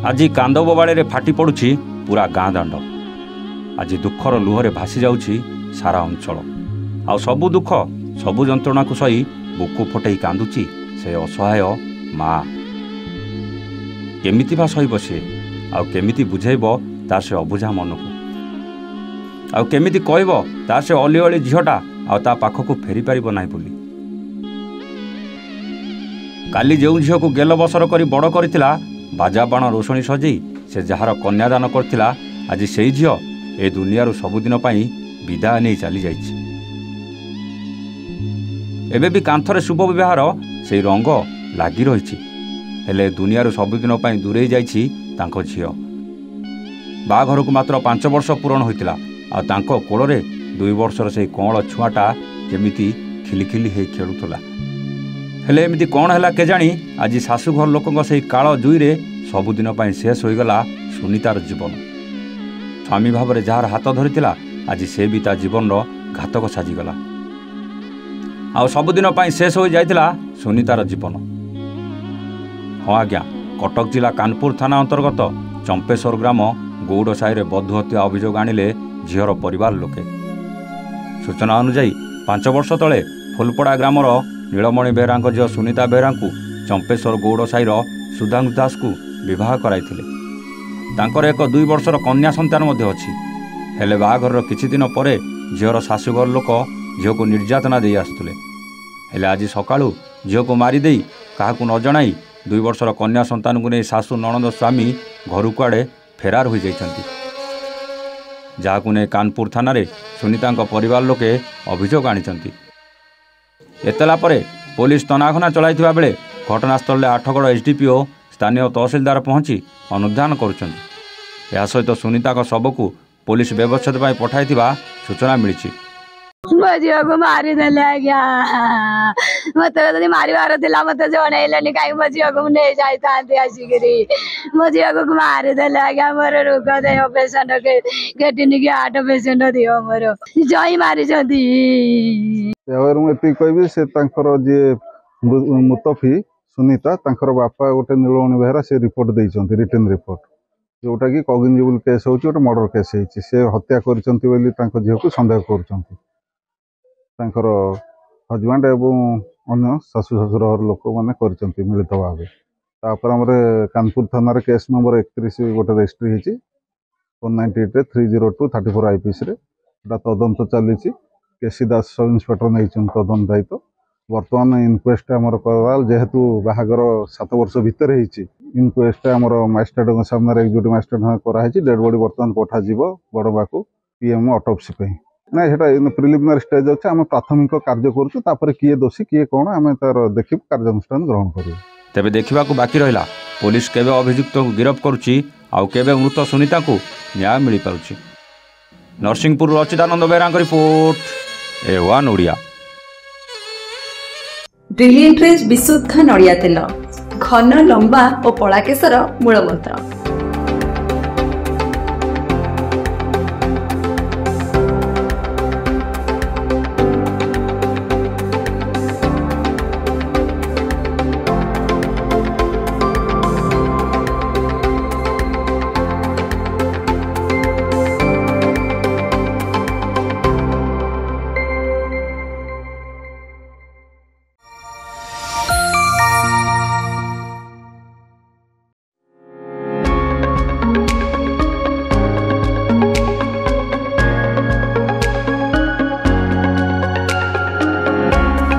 आज कांद बोबाड़े फाटी पड़ुछि पूरा गाँ दांड। आज दुखर लुहरे भासी जाउछि सारा अंचल। आ सबु दुख सबु जंत्रणा को सही बुकु फटई कांदुछि से असहाय माँ। केमिति बा सही बसे आउ केमिति बुझेइब तार से अबुझा मन को आउ केमिति कहब तार से अली अली झीटा आ ता पाखक फेरी पारिब नाही बोली। काली जो झील को गेल बसर करी बड़ करथिला बाजा बाण रोषणी सजेई से जार कन्यादान करथिला आज से झील ए दुनिया सबुदिन विदाय नहीं चली जाइछि। एबे भी कांथरे शुभ व्यवहार से रंग लागी रही हेले दुनिया सबुदिन दूरे जाइछि तांको झील। बाघर को मात्र 5 वर्ष पूरण होइतिला आ तांको कोଳରେ 2 वर्षर से कौल छुआटा जेमिति खिलिखिली हे खेलुला। हेले एमिति कौन हैला केजाणी आज शाशुघर लोकंग से काल जुईरे सबुदिन शेष होईगला सुनीतार जीवन। स्वामी भाव में जार हाथ धरितिला आज से भी ता जीवन घातक साजिगला। आ सबुदिन शेष हो जाइतिला सुनीतार जीवन। हाँ आज्ञा, कटक जिला कानपुर थाना अंतर्गत चंपेश्वर ग्राम गौड़ साई में बधू हत्या अभियोग आनिले झीर परिवार लोके। सूचना अनुसार 5 वर्ष तले फुलपड़ा ग्रामर नीलमणि बेहरा झील सुनीता बेहरा को चंपेश्वर गौड़ साईर सुधांशु दास को विवाह कराइथिले। तांकर एक 2 वर्षर कन्या संतान अच्छी। हेले बाहाघर किछि दिन परे झीर शाशुघर लोक झील को निर्यातना दे आसुले। हेले आज सकाळु झील को मारिदे काहाकू न जणाई 2 वर्षर कन्या संतान को नहीं शाशु नणंद स्वामी घर कुआड़े फेरार हो जाइछन्ति। जहाकू नहीं कानपुर थाना रे सुनीता परिवार लोके अभियोग आनिछन्ति। एतला परे पुलिस तनाघना चलाइथिबा बेले घटनास्थल में आठगड़ एसडीपीओ स्थानीय तहसिलदार पहुंची अनुधान करुछन्ति। या सहित सुनीता शव को पुलिस व्यवस्थित पठाई सूचना मिली। मो झील को मारिदेले आज्ञा, मत मारिबार थिला मत जणैलेनि काई मो झील को नहीं जाइतांती आसिकरी। मो झील को मारिदेले आज्ञा, मोर रोग दे पेशेंट के केटिनी के 8 पेशेंट दियो मोर जई मारि जदी। एवर मु एति कहबी से तांकर जे मुतफी सुनीता तांकर बापा गोटे नीलमणि बेहरा से रिपोर्ट देइछन्ती रिटन रिपोर्ट जोटा कि कॉग्निजेबल केस होची गोटे मर्डर केस हेची। से हत्या करिसन्ती बोली तांको झील को संदेह करूछन्ती। तांकर हजबैंड एवं अन्य शाशु शशुर लोक मैंने कर मिलित भाव। तापर आम कानपुर थाना केस नंबर 31 गोटे रजिस्ट्री होती 198 302 34 IPC तदंत चली। केसी दास सब इन्स्पेक्टर नहीं तदंत दायित्व। बर्तमान इनक्वेस्ट आमर कराल जेहेतु बाहागर 7 वर्ष भितर इनक्वेस्ट आमर मजिस्ट्रेट सामने एक्जिक्यूटिव मजिस्ट्रेट कराई। डेड बॉडी बर्तमान पठाଯିव बड़बा को पीएम ऑटोप्सी ना सेटा प्रिलिमिनारी स्टेज अच्छे। आम प्राथमिक कार्य करुँ किए दोषी किए कौन आम तार देखिए कार्यानुष्ठान ग्रहण करें। तेबे देखा बाकी रहा पुलिस केबे अभियुक्त को गिरफ्त करुच्ची आउ केबे मृत सुनीता को न्याय मिल पारुछि। Narsinghpur Achyutananda Behera report A1 Odia. Brilliant रेज विशुद्ध नड़िया तेल घन लंबा और पड़ा केसर मूलमंत्र।